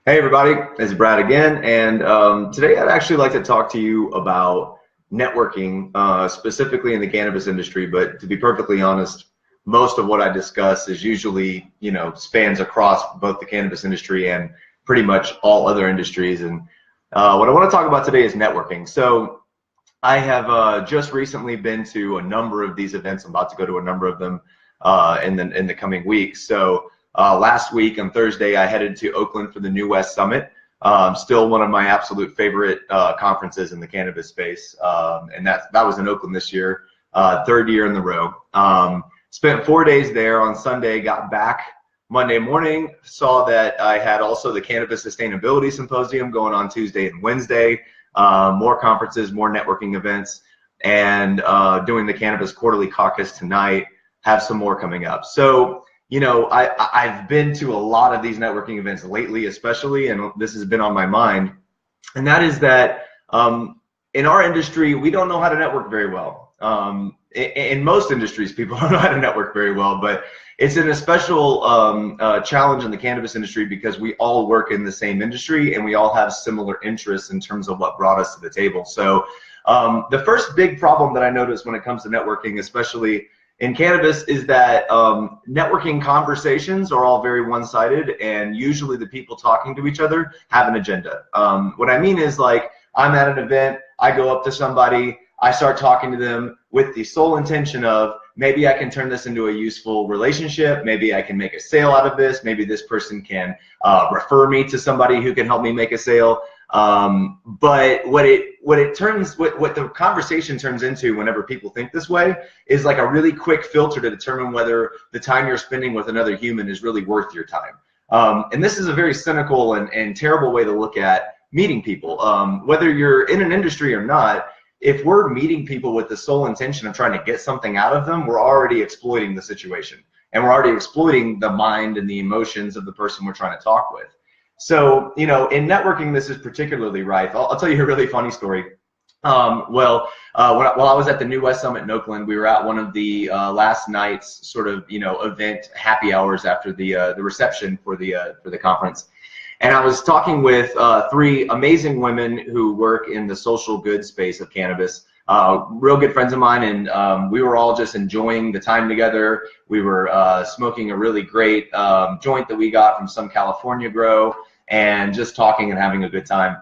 Hey everybody, it's Brad again, and today I'd actually like to talk to you about networking, specifically in the cannabis industry. But to be perfectly honest, most of what I discuss is usually, spans across both the cannabis industry and pretty much all other industries. And what I want to talk about today is networking. So I have just recently been to a number of these events. I'm about to go to a number of them in the coming weeks. So last week on Thursday, I headed to Oakland for the New West Summit. Still one of my absolute favorite conferences in the cannabis space, and that was in Oakland this year, third year in the row. Spent 4 days there. On Sunday, got back Monday morning, saw that I had also the Cannabis Sustainability Symposium going on Tuesday and Wednesday, more conferences, more networking events, and doing the Cannabis Quarterly Caucus tonight, have some more coming up. So I've been to a lot of these networking events lately, especially, and this has been on my mind, and that is that in our industry, we don't know how to network very well. In most industries, people don't know how to network very well, but it's an special challenge in the cannabis industry because we all work in the same industry and we all have similar interests in terms of what brought us to the table. So the first big problem that I noticed when it comes to networking, especially in cannabis, is that networking conversations are all very one-sided, and usually the people talking to each other have an agenda. What I mean is, like, I'm at an event, I go up to somebody, I start talking to them with the sole intention of, maybe I can turn this into a useful relationship, maybe I can make a sale out of this, maybe this person can refer me to somebody who can help me make a sale. But what the conversation turns into whenever people think this way is like a really quick filter to determine whether the time you're spending with another human is really worth your time. And this is a very cynical and terrible way to look at meeting people. Whether you're in an industry or not, if we're meeting people with the sole intention of trying to get something out of them, we're already exploiting the situation, and we're already exploiting the mind and the emotions of the person we're trying to talk with. So, in networking, this is particularly rife. I'll tell you a really funny story. While I was at the New West Summit in Oakland, we were at one of the last night's sort of, event happy hours after the reception for the conference. And I was talking with three amazing women who work in the social goods space of cannabis, real good friends of mine, and we were all just enjoying the time together. We were smoking a really great joint that we got from some California grow, and just talking and having a good time.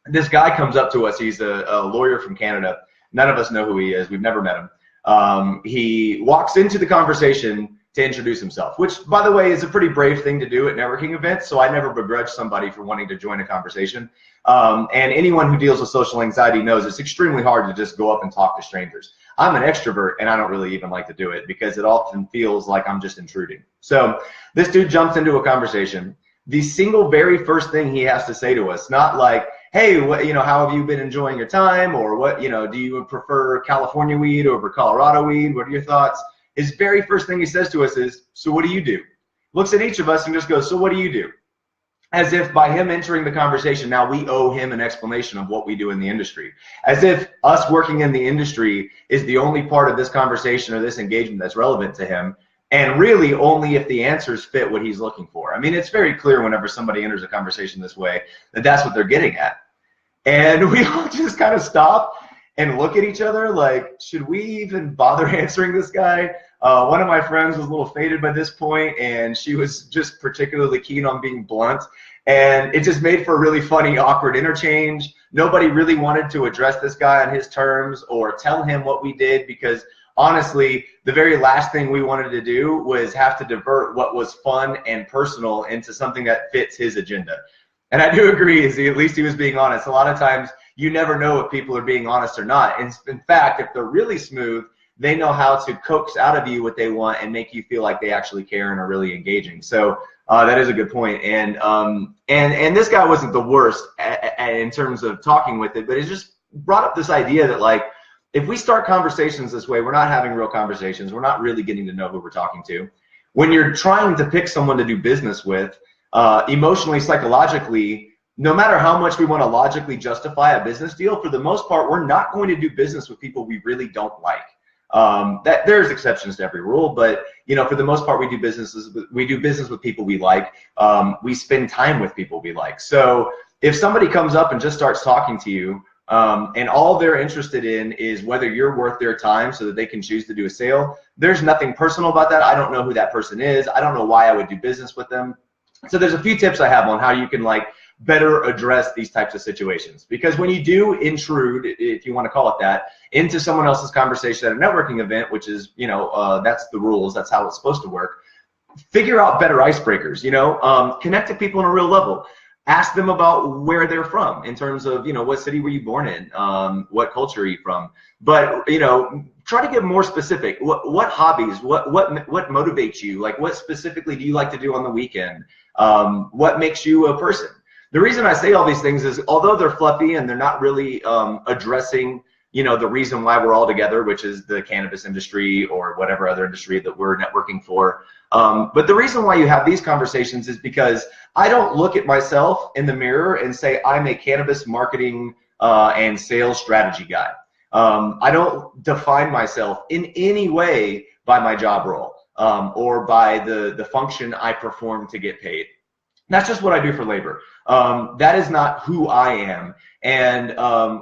This guy comes up to us. He's a lawyer from Canada. None of us know who he is. We've never met him. He walks into the conversation to introduce himself, which, by the way, is a pretty brave thing to do at networking events, so I never begrudge somebody for wanting to join a conversation. And anyone who deals with social anxiety knows it's extremely hard to just go up and talk to strangers. I'm an extrovert, and I don't really even like to do it because it often feels like I'm just intruding. So this dude jumps into a conversation. The single very first thing he has to say to us, not like, hey, how have you been enjoying your time, or what, do you prefer California weed over Colorado weed? What are your thoughts? His very first thing he says to us is, so what do you do? Looks at each of us and just goes, so what do you do? As if by him entering the conversation, now we owe him an explanation of what we do in the industry. As if us working in the industry is the only part of this conversation or this engagement that's relevant to him, and really only if the answers fit what he's looking for. I mean, it's very clear whenever somebody enters a conversation this way that that's what they're getting at. And we all just kind of stop and look at each other like, should we even bother answering this guy? One of my friends was a little faded by this point, and she was just particularly keen on being blunt. And it just made for a really funny, awkward interchange. Nobody really wanted to address this guy on his terms or tell him what we did, because honestly, the very last thing we wanted to do was have to divert what was fun and personal into something that fits his agenda. And I do agree, at least he was being honest. A lot of times, you never know if people are being honest or not. And in fact, if they're really smooth, they know how to coax out of you what they want and make you feel like they actually care and are really engaging. So that is a good point. And this guy wasn't the worst in terms of talking with it, but it just brought up this idea that, like, if we start conversations this way, we're not having real conversations. We're not really getting to know who we're talking to. When you're trying to pick someone to do business with, emotionally, psychologically, no matter how much we want to logically justify a business deal, for the most part, we're not going to do business with people we really don't like. That there's exceptions to every rule, but for the most part, we do business with people we like. We spend time with people we like. So if somebody comes up and just starts talking to you, and all they're interested in is whether you're worth their time so that they can choose to do a sale, there's nothing personal about that. I don't know who that person is. I don't know why I would do business with them. So there's a few tips I have on how you can better address these types of situations. Because when you do intrude, if you want to call it that, into someone else's conversation at a networking event, which is, that's the rules, that's how it's supposed to work, figure out better icebreakers, connect to people on a real level. Ask them about where they're from in terms of, what city were you born in? What culture are you from? But, try to get more specific. What hobbies, what motivates you? What specifically do you like to do on the weekend? What makes you a person? The reason I say all these things is, although they're fluffy and they're not really addressing, the reason why we're all together, which is the cannabis industry or whatever other industry that we're networking for. But the reason why you have these conversations is because I don't look at myself in the mirror and say I'm a cannabis marketing and sales strategy guy. I don't define myself in any way by my job role or by the function I perform to get paid. That's just what I do for labor. That is not who I am. And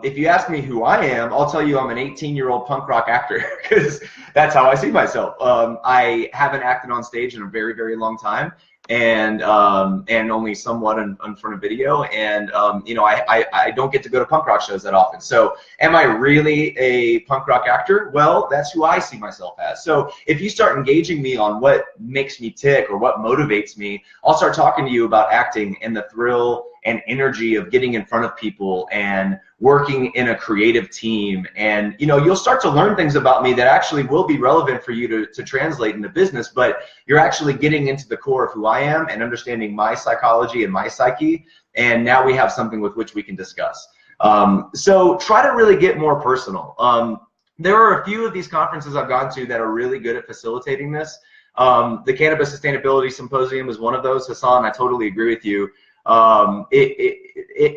if you ask me who I am, I'll tell you I'm an 18-year-old punk rock actor because that's how I see myself. I haven't acted on stage in a very, very long time, and only somewhat in front of video. And I don't get to go to punk rock shows that often. So am I really a punk rock actor? Well, that's who I see myself as. So if you start engaging me on what makes me tick or what motivates me, I'll start talking to you about acting and the thrill and energy of getting in front of people and working in a creative team. And you'll start to learn things about me that actually will be relevant for you to translate into business, but you're actually getting into the core of who I am and understanding my psychology and my psyche, and now we have something with which we can discuss. So try to really get more personal. There are a few of these conferences I've gone to that are really good at facilitating this. The Cannabis Sustainability Symposium is one of those. Hassan, I totally agree with you.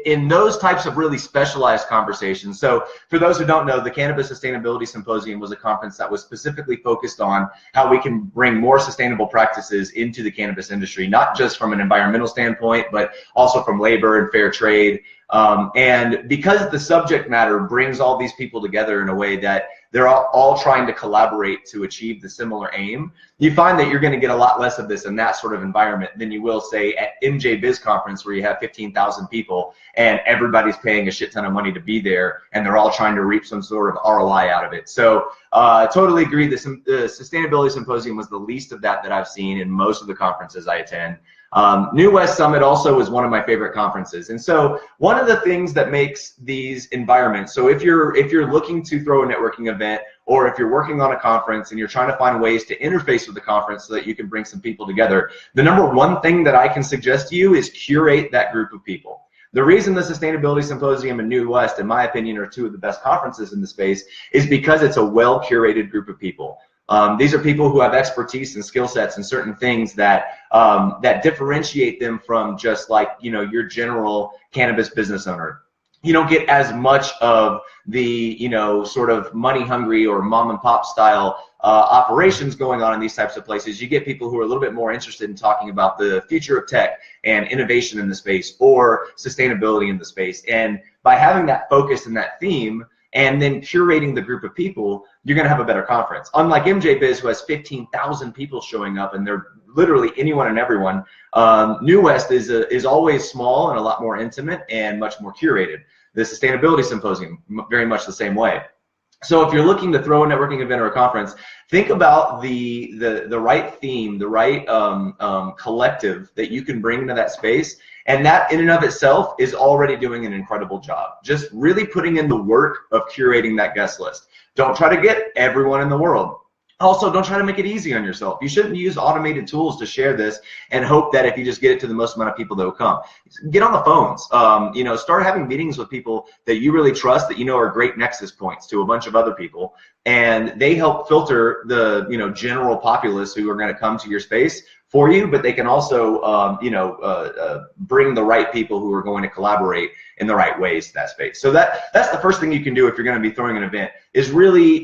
In those types of really specialized conversations. So for those who don't know, the Cannabis Sustainability Symposium was a conference that was specifically focused on how we can bring more sustainable practices into the cannabis industry, not just from an environmental standpoint, but also from labor and fair trade. And because the subject matter brings all these people together in a way that they're all trying to collaborate to achieve the similar aim, you find that you're going to get a lot less of this in that sort of environment than you will, say, at MJ Biz Conference, where you have 15,000 people and everybody's paying a shit ton of money to be there, and they're all trying to reap some sort of ROI out of it. So totally agree. The Sustainability Symposium was the least of that I've seen in most of the conferences I attend. New West Summit also is one of my favorite conferences. And so one of the things that makes these environments, so if you're looking to throw a networking event, or if you're working on a conference and you're trying to find ways to interface with the conference so that you can bring some people together, the number one thing that I can suggest to you is curate that group of people. The reason the Sustainability Symposium and New West, in my opinion, are two of the best conferences in the space is because it's a well-curated group of people. These are people who have expertise and skill sets and certain things that that differentiate them from just your general cannabis business owner. You don't get as much of the sort of money hungry or mom and pop style operations going on in these types of places. You get people who are a little bit more interested in talking about the future of tech and innovation in the space or sustainability in the space. And by having that focus and that theme, and then curating the group of people, you're going to have a better conference. Unlike MJ Biz, who has 15,000 people showing up, and they're literally anyone and everyone, New West is always small and a lot more intimate and much more curated. The Sustainability Symposium, very much the same way. So if you're looking to throw a networking event or a conference, think about the right theme, the right collective that you can bring into that space. And that in and of itself is already doing an incredible job. Just really putting in the work of curating that guest list. Don't try to get everyone in the world. Also, don't try to make it easy on yourself. You shouldn't use automated tools to share this and hope that if you just get it to the most amount of people, they'll come. Get on the phones. Start having meetings with people that you really trust, that are great nexus points to a bunch of other people, and they help filter the general populace who are going to come to your space for you, but they can also, bring the right people who are going to collaborate in the right ways to that space. So that's the first thing you can do if you're going to be throwing an event, is really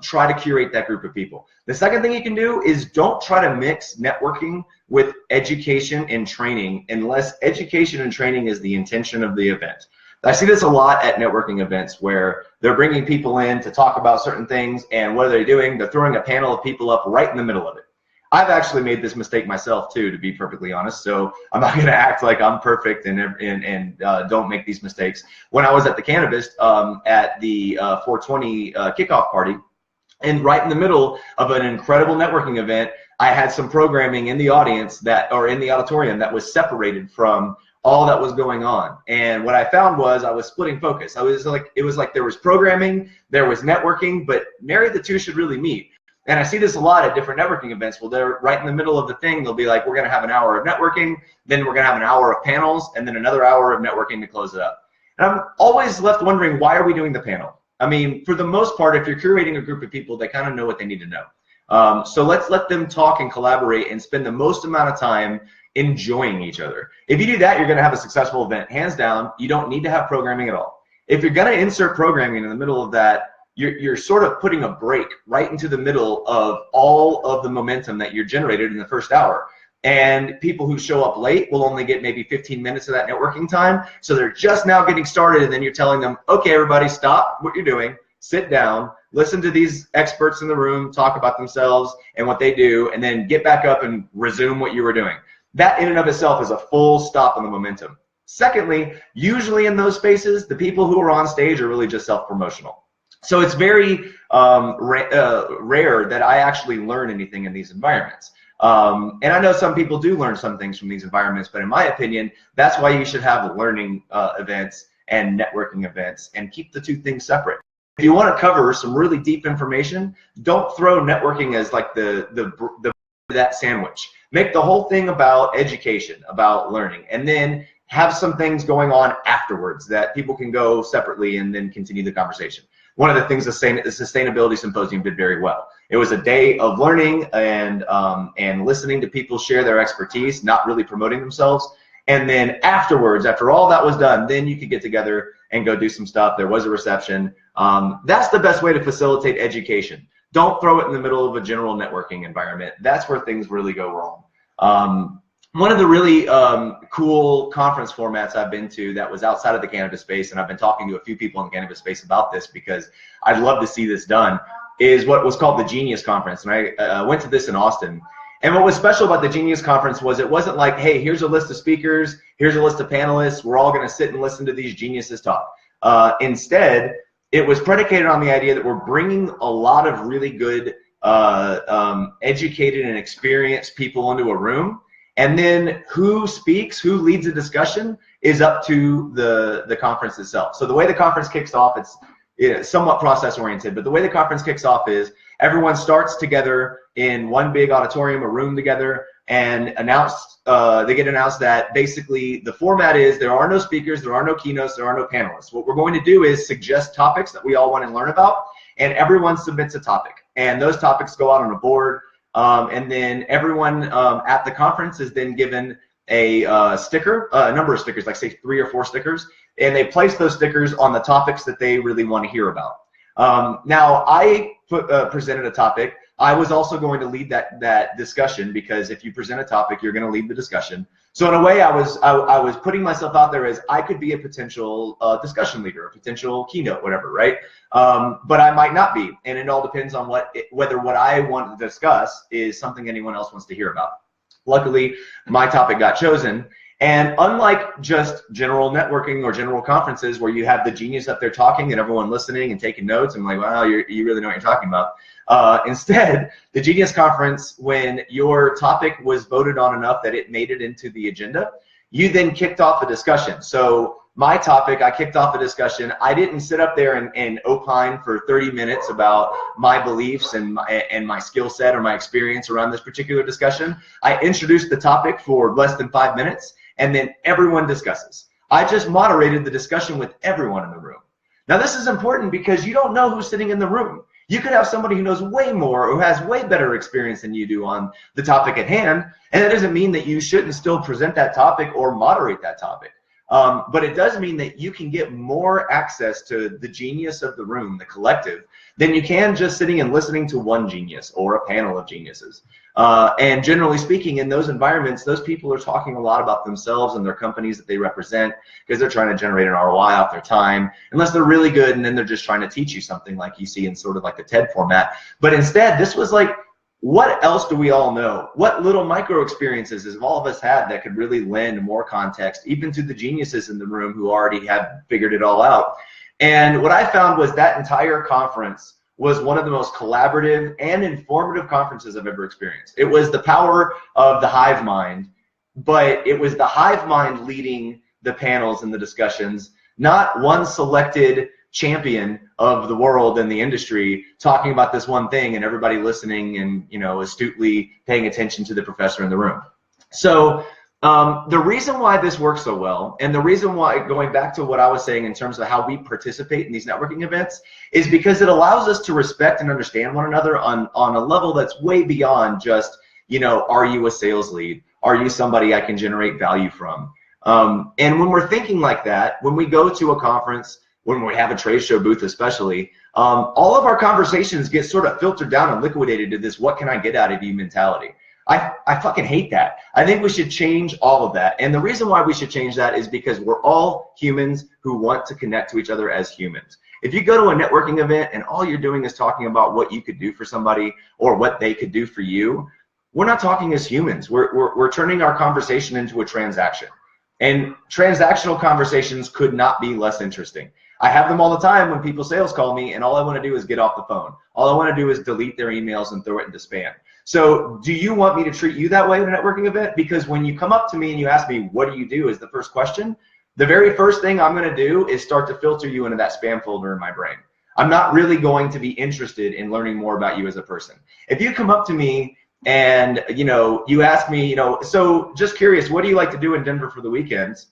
try to curate that group of people. The second thing you can do is don't try to mix networking with education and training unless education and training is the intention of the event. I see this a lot at networking events where they're bringing people in to talk about certain things, and what are they doing? They're throwing a panel of people up right in the middle of it. I've actually made this mistake myself too, to be perfectly honest, so I'm not going to act like I'm perfect and don't make these mistakes. When I was at the Cannabis at the 420 kickoff party, and right in the middle of an incredible networking event, I had some programming in the audience or in the auditorium that was separated from all that was going on. And what I found was I was splitting focus. It was like there was programming, there was networking, but marry the two should really meet. And I see this a lot at different networking events. Well, they're right in the middle of the thing. They'll be like, we're going to have an hour of networking, then we're going to have an hour of panels, and then another hour of networking to close it up. And I'm always left wondering, why are we doing the panel? I mean, for the most part, if you're curating a group of people, they kind of know what they need to know. So let's let them talk and collaborate and spend the most amount of time enjoying each other. If you do that, you're going to have a successful event. Hands down, you don't need to have programming at all. If you're going to insert programming in the middle of that, you're sort of putting a break right into the middle of all of the momentum that you're generated in the first hour. And people who show up late will only get maybe 15 minutes of that networking time. So they're just now getting started, and then you're telling them, okay, everybody, stop what you're doing, sit down, listen to these experts in the room talk about themselves and what they do, and then get back up and resume what you were doing. That in and of itself is a full stop on the momentum. Secondly, usually in those spaces, the people who are on stage are really just self-promotional. So it's very rare that I actually learn anything in these environments. And I know some people do learn some things from these environments, but in my opinion, that's why you should have learning events and networking events, and keep the two things separate. If you want to cover some really deep information, don't throw networking as like that sandwich. Make the whole thing about education, about learning, and then have some things going on afterwards that people can go separately and then continue the conversation. One of the things the Sustainability Symposium did very well. It was a day of learning and listening to people share their expertise, not really promoting themselves. And then afterwards, after all that was done, then you could get together and go do some stuff. There was a reception. That's the best way to facilitate education. Don't throw it in the middle of a general networking environment. That's where things really go wrong. One of the really cool conference formats I've been to that was outside of the cannabis space, and I've been talking to a few people in the cannabis space about this because I'd love to see this done, is what was called the Genius Conference. And I went to this in Austin. And what was special about the Genius Conference was it wasn't like, hey, here's a list of speakers, here's a list of panelists, we're all going to sit and listen to these geniuses talk. Instead, it was predicated on the idea that we're bringing a lot of really good, educated and experienced people into a room. And then who speaks, who leads a discussion is up to the conference itself. So the way the conference kicks off, it's somewhat process oriented, but the way the conference kicks off is everyone starts together in one big auditorium, a room together, and they get announced that basically the format is there are no speakers, there are no keynotes, there are no panelists. What we're going to do is suggest topics that we all want to learn about, and everyone submits a topic. And those topics go out on a board. And then everyone at the conference is then given a sticker, a number of stickers, like say 3 or 4 stickers, and they place those stickers on the topics that they really want to hear about. Now, I presented a topic. I was also going to lead that discussion, because if you present a topic, you're going to lead the discussion. So in a way, I was putting myself out there as I could be a potential discussion leader, a potential keynote, whatever, right? But I might not be, and it all depends on whether what I want to discuss is something anyone else wants to hear about. Luckily, my topic got chosen. And unlike just general networking or general conferences where you have the genius up there talking and everyone listening and taking notes and like, wow, you really know what you're talking about. Instead, the Genius Conference, when your topic was voted on enough that it made it into the agenda, you then kicked off a discussion. So my topic, I kicked off a discussion. I didn't sit up there and opine for 30 minutes about my beliefs and my skill set or my experience around this particular discussion. I introduced the topic for less than 5 minutes, and then everyone discusses. I just moderated the discussion with everyone in the room. Now, this is important because you don't know who's sitting in the room. You could have somebody who knows way more, who has way better experience than you do on the topic at hand, and that doesn't mean that you shouldn't still present that topic or moderate that topic. But it does mean that you can get more access to the genius of the room, the collective, than you can just sitting and listening to one genius or a panel of geniuses. And generally speaking, in those environments, those people are talking a lot about themselves and their companies that they represent because they're trying to generate an ROI off their time, unless they're really good and then they're just trying to teach you something like you see in sort of like the TED format. But instead, this was like, what else do we all know? What little micro experiences have all of us had that could really lend more context, even to the geniuses in the room who already had figured it all out? And what I found was that entire conference was one of the most collaborative and informative conferences I've ever experienced. It was the power of the hive mind, but it was the hive mind leading the panels and the discussions, not one selected champion of the world and the industry talking about this one thing and everybody listening and, you know, astutely paying attention to the professor in the room. So the reason why this works so well, and the reason why, going back to what I was saying in terms of how we participate in these networking events, is because it allows us to respect and understand one another on a level that's way beyond just, you know, are you a sales lead? Are you somebody I can generate value from? And when we're thinking like that, when we go to a conference, when we have a trade show booth especially, all of our conversations get sort of filtered down and liquidated to this what can I get out of you mentality. I fucking hate that. I think we should change all of that. And the reason why we should change that is because we're all humans who want to connect to each other as humans. If you go to a networking event and all you're doing is talking about what you could do for somebody or what they could do for you, we're not talking as humans. We're turning our conversation into a transaction. And transactional conversations could not be less interesting. I have them all the time when people sales call me and all I want to do is get off the phone. All I want to do is delete their emails and throw it into spam. So do you want me to treat you that way at a networking event? Because when you come up to me and you ask me, what do you do is the first question, the very first thing I'm going to do is start to filter you into that spam folder in my brain. I'm not really going to be interested in learning more about you as a person. If you come up to me and, you know, you ask me, you know, so just curious, what do you like to do in Denver for the weekends?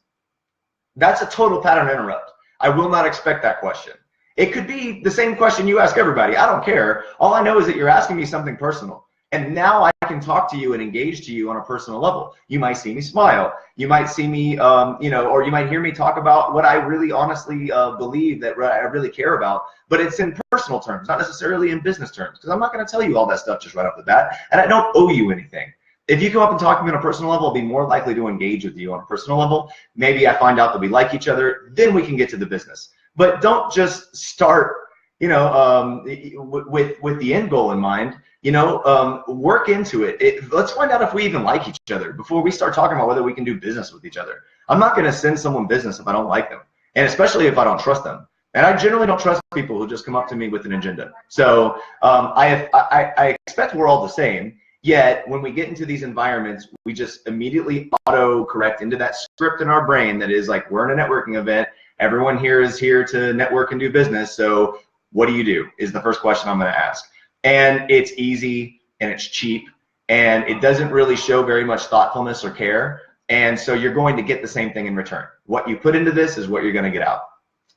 That's a total pattern interrupt. I will not expect that question. It could be the same question you ask everybody. I don't care. All I know is that you're asking me something personal. And now I can talk to you and engage to you on a personal level. You might see me smile. You might see me, you know, or you might hear me talk about what I really honestly believe that I really care about. But it's in personal terms, not necessarily in business terms, because I'm not going to tell you all that stuff just right off the bat. And I don't owe you anything. If you come up and talk to me on a personal level, I'll be more likely to engage with you on a personal level. Maybe I find out that we like each other, then we can get to the business. But don't just start, you know, with the end goal in mind. You know, work into it. Let's find out if we even like each other before we start talking about whether we can do business with each other. I'm not going to send someone business if I don't like them, and especially if I don't trust them. And I generally don't trust people who just come up to me with an agenda. So I expect we're all the same. Yet when we get into these environments, we just immediately auto-correct into that script in our brain that is like, we're in a networking event. Everyone here is here to network and do business. So what do? Is the first question I'm going to ask. And it's easy and it's cheap and it doesn't really show very much thoughtfulness or care. And so you're going to get the same thing in return. What you put into this is what you're going to get out.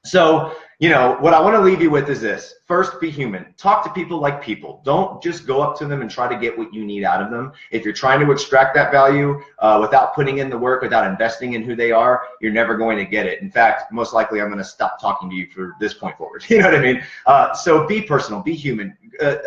So, you know, what I want to leave you with is this. First, be human. Talk to people like people. Don't just go up to them and try to get what you need out of them. If you're trying to extract that value without putting in the work, without investing in who they are, you're never going to get it. In fact, most likely I'm going to stop talking to you from this point forward. You know what I mean? So be personal, be human.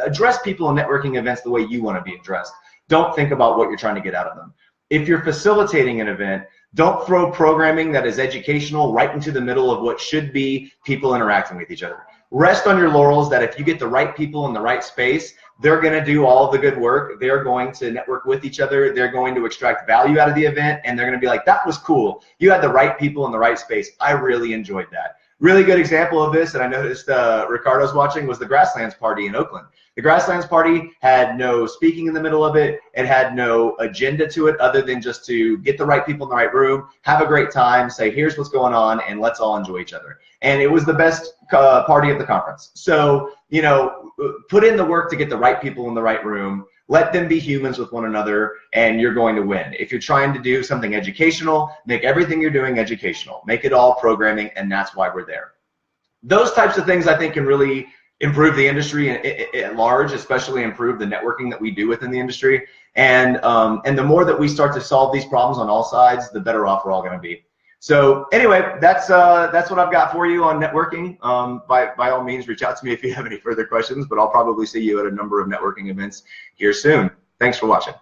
Address people in networking events the way you want to be addressed. Don't think about what you're trying to get out of them. If you're facilitating an event, don't throw programming that is educational right into the middle of what should be people interacting with each other. Rest on your laurels that if you get the right people in the right space, they're going to do all of the good work. They're going to network with each other. They're going to extract value out of the event, and they're going to be like, that was cool. You had the right people in the right space. I really enjoyed that. Really good example of this, and I noticed Ricardo's watching, was the Grasslands party in Oakland. The Grasslands party had no speaking in the middle of it. It had no agenda to it other than just to get the right people in the right room, have a great time, say, here's what's going on, and let's all enjoy each other. And it was the best party at the conference. So, you know, put in the work to get the right people in the right room. Let them be humans with one another, and you're going to win. If you're trying to do something educational, make everything you're doing educational. Make it all programming, and that's why we're there. Those types of things, I think, can really improve the industry at large, especially improve the networking that we do within the industry. And the more that we start to solve these problems on all sides, the better off we're all going to be. So anyway, that's what I've got for you on networking. By all means, reach out to me if you have any further questions, but I'll probably see you at a number of networking events here soon. Thanks for watching.